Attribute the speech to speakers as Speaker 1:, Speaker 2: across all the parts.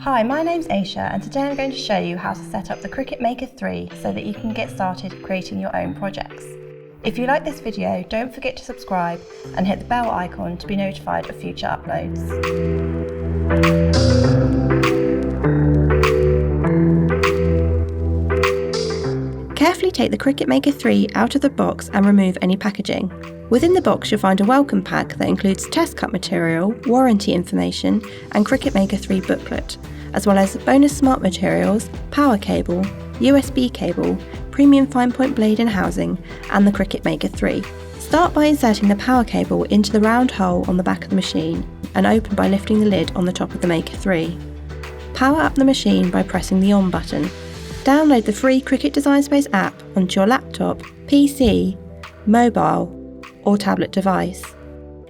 Speaker 1: Hi, my name's Aisha and today I'm going to show you how to set up the Cricut Maker 3 so that you can get started creating your own projects. If you like this video, don't forget to subscribe and hit the bell icon to be notified of future uploads. Carefully take the Cricut Maker 3 out of the box and remove any packaging. Within the box you'll find a welcome pack that includes test cut material, warranty information and Cricut Maker 3 booklet, as well as bonus smart materials, power cable, USB cable, premium fine point blade and housing, and the Cricut Maker 3. Start by inserting the power cable into the round hole on the back of the machine and open by lifting the lid on the top of the Maker 3. Power up the machine by pressing the on button. Download the free Cricut Design Space app onto your laptop, PC, mobile, or tablet device.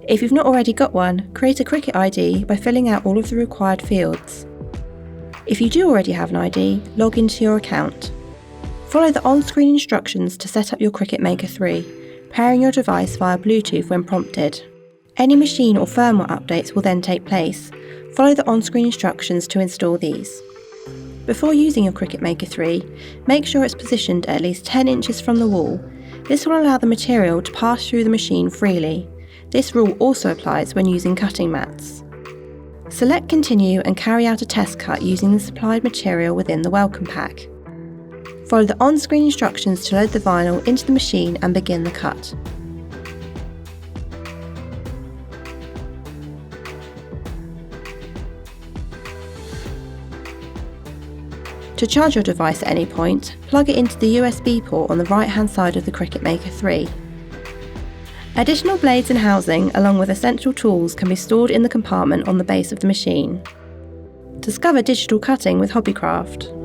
Speaker 1: If you've not already got one, create a Cricut ID by filling out all of the required fields. If you do already have an ID, log into your account. Follow the on-screen instructions to set up your Cricut Maker 3, pairing your device via Bluetooth when prompted. Any machine or firmware updates will then take place. Follow the on-screen instructions to install these. Before using your Cricut Maker 3, make sure it's positioned at least 10 inches from the wall. This will allow the material to pass through the machine freely. This rule also applies when using cutting mats. Select Continue and carry out a test cut using the supplied material within the welcome pack. Follow the on-screen instructions to load the vinyl into the machine and begin the cut. To charge your device at any point, plug it into the USB port on the right-hand side of the Cricut Maker 3. Additional blades and housing, along with essential tools, can be stored in the compartment on the base of the machine. Discover digital cutting with Hobbycraft.